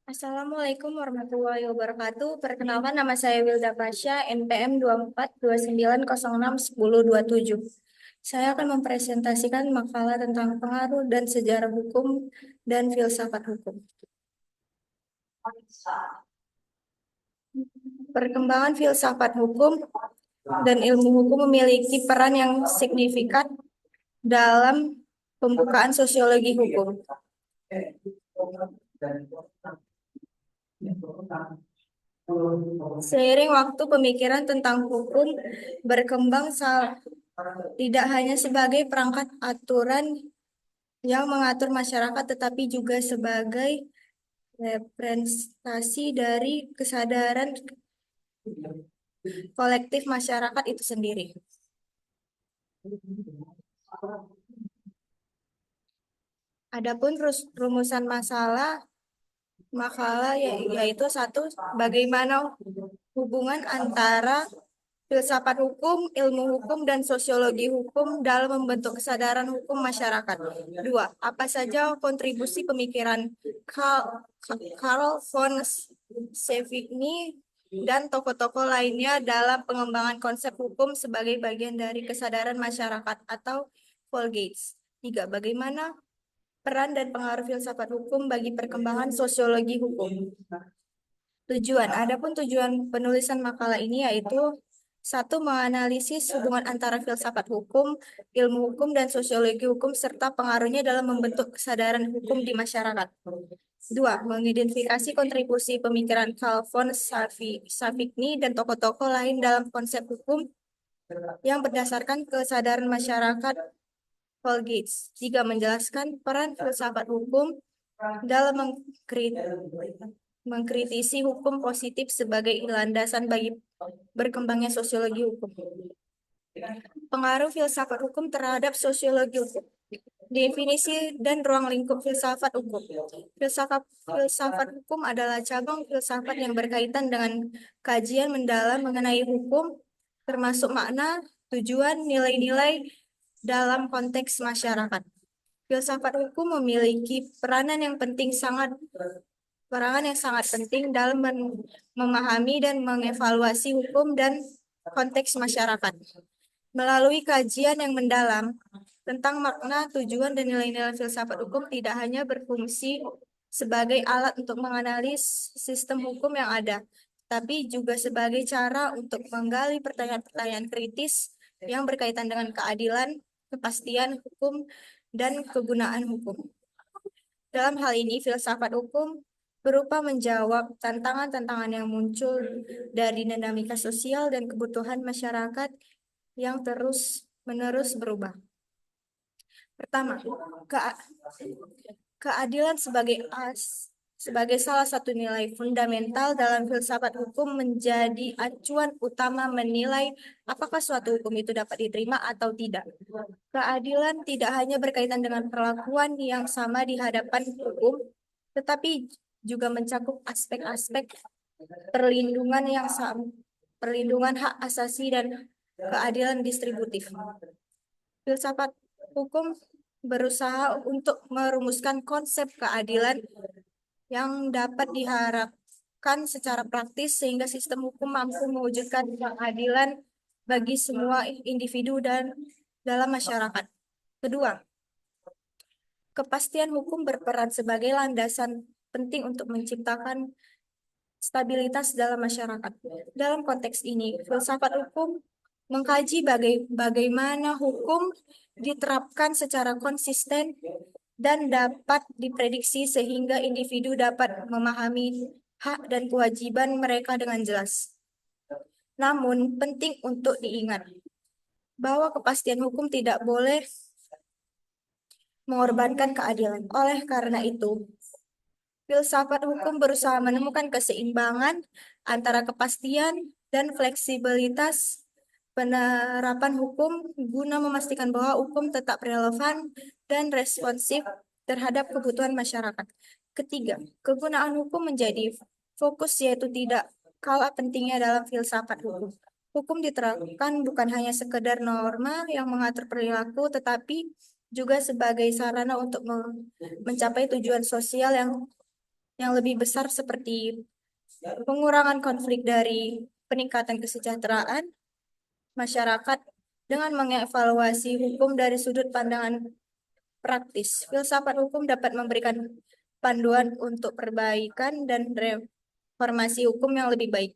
Assalamualaikum warahmatullahi wabarakatuh. Perkenalkan nama saya Wilda Pasha, NPM 2429061027. Saya akan mempresentasikan makalah tentang pengaruh dan sejarah hukum dan filsafat hukum. Perkembangan filsafat hukum dan ilmu hukum memiliki peran yang signifikan dalam pembukaan sosiologi hukum. Seiring waktu, pemikiran tentang hukum berkembang tidak hanya sebagai perangkat aturan yang mengatur masyarakat, tetapi juga sebagai representasi dari kesadaran kolektif masyarakat itu sendiri. Adapun rumusan makalah yaitu satu, bagaimana hubungan antara filsafat hukum, ilmu hukum, dan sosiologi hukum dalam membentuk kesadaran hukum masyarakat. Dua, apa saja kontribusi pemikiran Karl von Savigny dan tokoh-tokoh lainnya dalam pengembangan konsep hukum sebagai bagian dari kesadaran masyarakat atau Volgates. Tiga, bagaimana peran dan pengaruh filsafat hukum bagi perkembangan sosiologi hukum. Adapun tujuan penulisan makalah ini yaitu satu, menganalisis hubungan antara filsafat hukum, ilmu hukum, dan sosiologi hukum serta pengaruhnya dalam membentuk kesadaran hukum di masyarakat. Dua, mengidentifikasi kontribusi pemikiran Carl von Savigny dan tokoh-tokoh lain dalam konsep hukum yang berdasarkan kesadaran masyarakat Volgates. Tiga, menjelaskan peran filsafat hukum dalam mengkritisi hukum positif sebagai landasan bagi berkembangnya sosiologi hukum. Pengaruh filsafat hukum terhadap sosiologi hukum. Definisi dan ruang lingkup filsafat hukum. Filsafat hukum adalah cabang filsafat yang berkaitan dengan kajian mendalam mengenai hukum, termasuk makna, tujuan, nilai-nilai dalam konteks masyarakat. Filsafat hukum memiliki peranan yang sangat penting dalam memahami dan mengevaluasi hukum dan konteks masyarakat. Melalui kajian yang mendalam tentang makna, tujuan, dan nilai-nilai filsafat hukum tidak hanya berfungsi sebagai alat untuk menganalisis sistem hukum yang ada, tapi juga sebagai cara untuk menggali pertanyaan-pertanyaan kritis yang berkaitan dengan keadilan, kepastian hukum, dan kegunaan hukum. Dalam hal ini, filsafat hukum berupa menjawab tantangan-tantangan yang muncul dari dinamika sosial dan kebutuhan masyarakat yang terus-menerus berubah. Pertama, keadilan sebagai salah satu nilai fundamental dalam filsafat hukum menjadi acuan utama menilai apakah suatu hukum itu dapat diterima atau tidak. Keadilan tidak hanya berkaitan dengan perlakuan yang sama di hadapan hukum, tetapi juga mencakup aspek-aspek perlindungan hak asasi dan keadilan distributif. Filsafat hukum berusaha untuk merumuskan konsep keadilan yang dapat diharapkan secara praktis sehingga sistem hukum mampu mewujudkan keadilan bagi semua individu dan dalam masyarakat. Kedua, kepastian hukum berperan sebagai landasan penting untuk menciptakan stabilitas dalam masyarakat. Dalam konteks ini, filsafat hukum mengkaji bagaimana hukum diterapkan secara konsisten dan dapat diprediksi sehingga individu dapat memahami hak dan kewajiban mereka dengan jelas. Namun, penting untuk diingat bahwa kepastian hukum tidak boleh mengorbankan keadilan. Oleh karena itu, filsafat hukum berusaha menemukan keseimbangan antara kepastian dan fleksibilitas penerapan hukum guna memastikan bahwa hukum tetap relevan dan responsif terhadap kebutuhan masyarakat. Ketiga, kegunaan hukum menjadi fokus yaitu tidak kalah pentingnya dalam filsafat hukum. Hukum diterapkan bukan hanya sekedar norma yang mengatur perilaku, tetapi juga sebagai sarana untuk mencapai tujuan sosial yang yang lebih besar seperti pengurangan konflik dari peningkatan kesejahteraan masyarakat dengan mengevaluasi hukum dari sudut pandangan praktis. Filsafat hukum dapat memberikan panduan untuk perbaikan dan reformasi hukum yang lebih baik,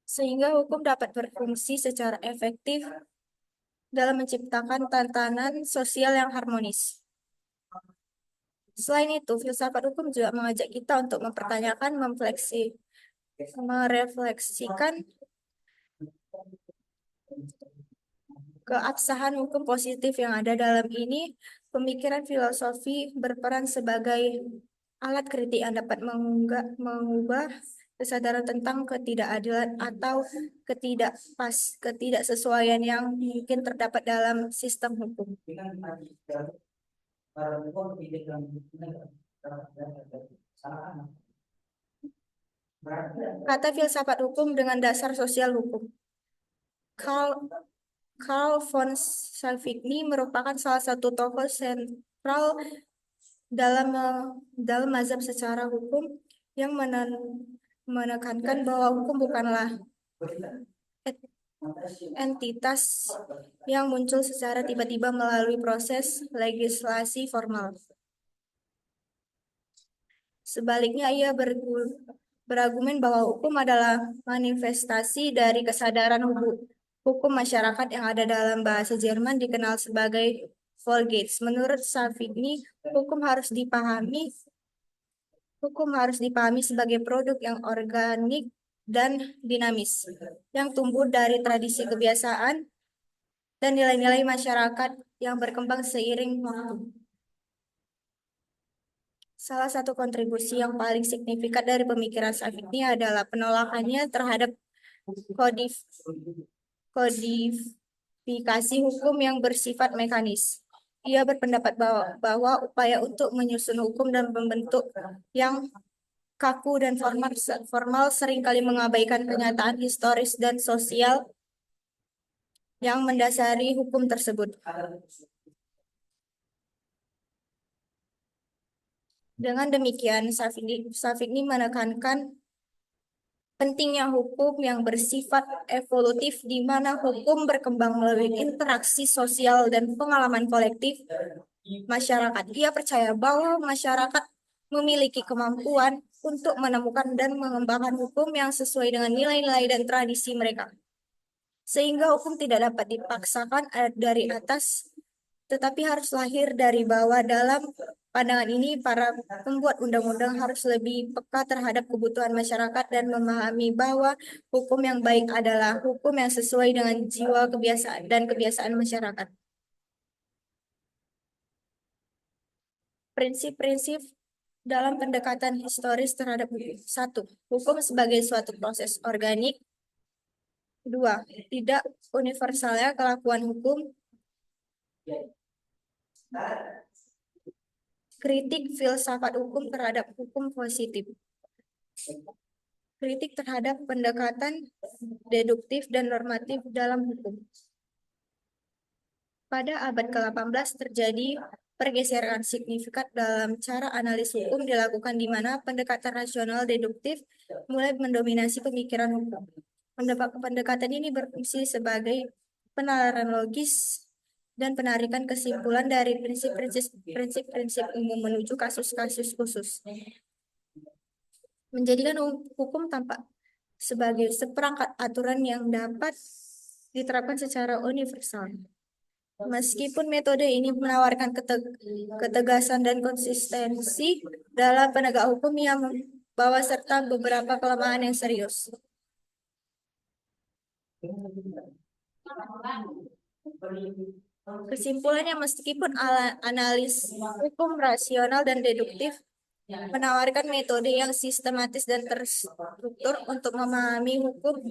sehingga hukum dapat berfungsi secara efektif dalam menciptakan tatanan sosial yang harmonis. Selain itu, filsafat hukum juga mengajak kita untuk mempertanyakan, merefleksikan keabsahan hukum positif yang ada dalam ini. Pemikiran filosofi berperan sebagai alat kritik yang dapat mengubah kesadaran tentang ketidakadilan atau ketidaksesuaian yang mungkin terdapat dalam sistem hukum. Kata filsafat hukum dengan dasar sosial hukum. Carl von Savigny merupakan salah satu tokoh sentral dalam dalam mazhab secara hukum yang menekankan bahwa hukum bukanlah entitas yang muncul secara tiba-tiba melalui proses legislasi formal. Sebaliknya, ia berargumen bahwa hukum adalah manifestasi dari kesadaran hukum masyarakat yang ada dalam bahasa Jerman dikenal sebagai Volksgeist. Menurut Savigny, hukum harus dipahami sebagai produk yang organik dan dinamis, yang tumbuh dari tradisi kebiasaan dan nilai-nilai masyarakat yang berkembang seiring waktu. Salah satu kontribusi yang paling signifikan dari pemikiran Savigny adalah penolakannya terhadap kodifikasi hukum yang bersifat mekanis. Ia berpendapat bahwa upaya untuk menyusun hukum dan membentuk yang kaku dan formal seringkali mengabaikan kenyataan historis dan sosial yang mendasari hukum tersebut. Dengan demikian, Savigny menekankan pentingnya hukum yang bersifat evolutif, di mana hukum berkembang melalui interaksi sosial dan pengalaman kolektif masyarakat. Ia percaya bahwa masyarakat memiliki kemampuan untuk menemukan dan mengembangkan hukum yang sesuai dengan nilai-nilai dan tradisi mereka, sehingga hukum tidak dapat dipaksakan dari atas, tetapi harus lahir dari bawah. Dalam pandangan ini, para pembuat undang-undang harus lebih peka terhadap kebutuhan masyarakat dan memahami bahwa hukum yang baik adalah hukum yang sesuai dengan jiwa kebiasaan masyarakat. Prinsip-prinsip dalam pendekatan historis terhadap hukum. 1. Hukum sebagai suatu proses organik. 2. Tidak universalnya kelakuan hukum. Kritik filsafat hukum terhadap hukum positif. Kritik terhadap pendekatan deduktif dan normatif dalam hukum. Pada abad ke-18 terjadi pergeseran signifikan dalam cara analisis hukum dilakukan, di mana pendekatan rasional deduktif mulai mendominasi pemikiran hukum. Pendekatan ini berfungsi sebagai penalaran logis dan penarikan kesimpulan dari prinsip-prinsip umum menuju kasus-kasus khusus, menjadikan hukum tampak sebagai seperangkat aturan yang dapat diterapkan secara universal. Meskipun metode ini menawarkan ketegasan dan konsistensi dalam penegak hukum, yang membawa serta beberapa kelemahan yang serius. Kesimpulannya, meskipun analis hukum rasional dan deduktif menawarkan metode yang sistematis dan terstruktur untuk memahami hukum,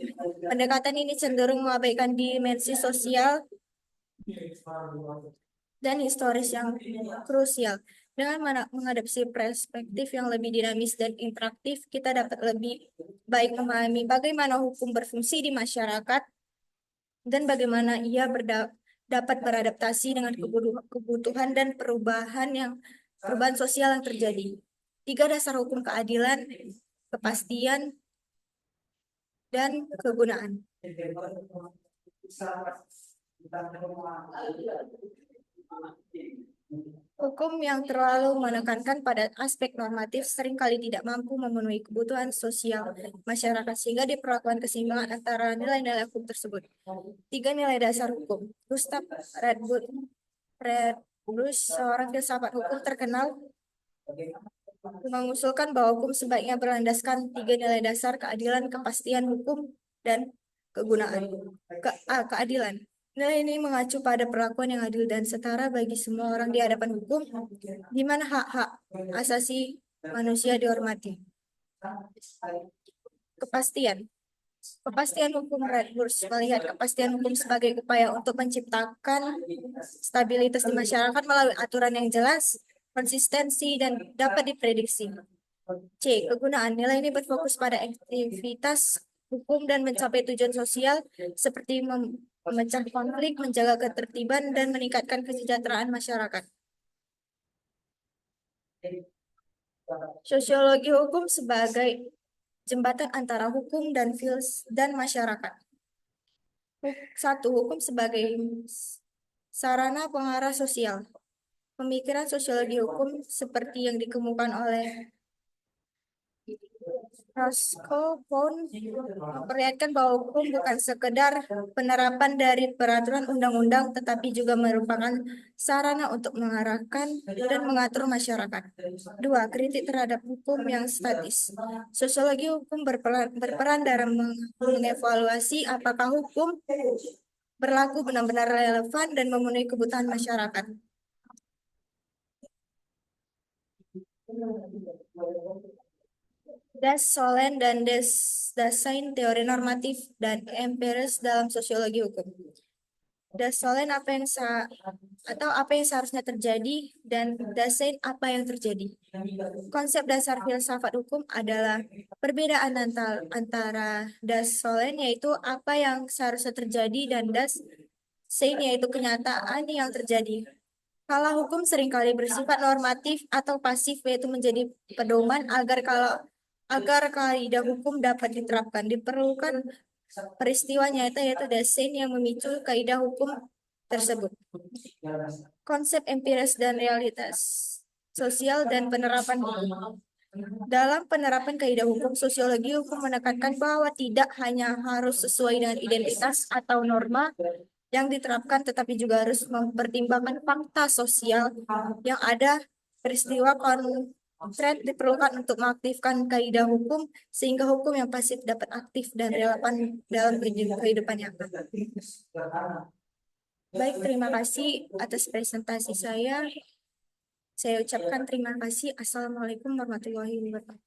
pendekatan ini cenderung mengabaikan dimensi sosial dan historis yang krusial. Dengan mengadopsi perspektif yang lebih dinamis dan interaktif, kita dapat lebih baik memahami bagaimana hukum berfungsi di masyarakat dan bagaimana ia dapat beradaptasi dengan kebutuhan dan perubahan sosial yang terjadi. 3 dasar hukum keadilan, kepastian, dan kegunaan. Hukum yang terlalu menekankan pada aspek normatif seringkali tidak mampu memenuhi kebutuhan sosial masyarakat sehingga diperlakukan keseimbangan antara nilai-nilai hukum tersebut. 3 nilai dasar hukum. Gustav Redbruce, seorang filsafat hukum terkenal, mengusulkan bahwa hukum sebaiknya berlandaskan 3 nilai dasar: keadilan, kepastian hukum, dan kegunaan. Keadilan. Nilai ini mengacu pada perlakuan yang adil dan setara bagi semua orang di hadapan hukum, di mana hak-hak asasi manusia dihormati. Kepastian. Kepastian hukum. Redbruce melihat kepastian hukum sebagai upaya untuk menciptakan stabilitas di masyarakat melalui aturan yang jelas, konsistensi, dan dapat diprediksi. C. Kegunaan. Nilai ini berfokus pada aktivitas hukum dan mencapai tujuan sosial seperti memecah konflik, menjaga ketertiban, dan meningkatkan kesejahteraan masyarakat. Sosiologi hukum sebagai jembatan antara hukum dan masyarakat. 1. Hukum sebagai sarana pengarah sosial. Pemikiran sosiologi hukum seperti yang dikemukakan oleh Roscoe Pound memperlihatkan bahwa hukum bukan sekedar penerapan dari peraturan undang-undang, tetapi juga merupakan sarana untuk mengarahkan dan mengatur masyarakat. 2. Kritik terhadap hukum yang statis. Sosiologi hukum berperan dalam mengevaluasi apakah hukum berlaku benar-benar relevan dan memenuhi kebutuhan masyarakat. Solon dan Dasein, teori normatif dan empiris dalam sosiologi hukum. Solon apa yang seharusnya terjadi, dan Dasein apa yang terjadi. Konsep dasar filsafat hukum adalah perbedaan antara Solon yaitu apa yang seharusnya terjadi dan Dasein yaitu kenyataan yang terjadi. Kala hukum seringkali bersifat normatif atau pasif, yaitu menjadi pedoman agar kaidah hukum dapat diterapkan. Diperlukan peristiwa nyata yaitu dasein yang memicu kaidah hukum tersebut. Konsep empiris dan realitas sosial dan penerapan hukum. Dalam penerapan kaidah hukum, sosiologi hukum menekankan bahwa tidak hanya harus sesuai dengan identitas atau norma yang diterapkan, tetapi juga harus mempertimbangkan fakta sosial yang ada. Peristiwa konkret diperlukan untuk mengaktifkan kaidah hukum sehingga hukum yang pasif dapat aktif dan relevan dalam kehidupan nyata. Baik, terima kasih atas presentasi saya. Saya ucapkan terima kasih. Assalamualaikum warahmatullahi wabarakatuh.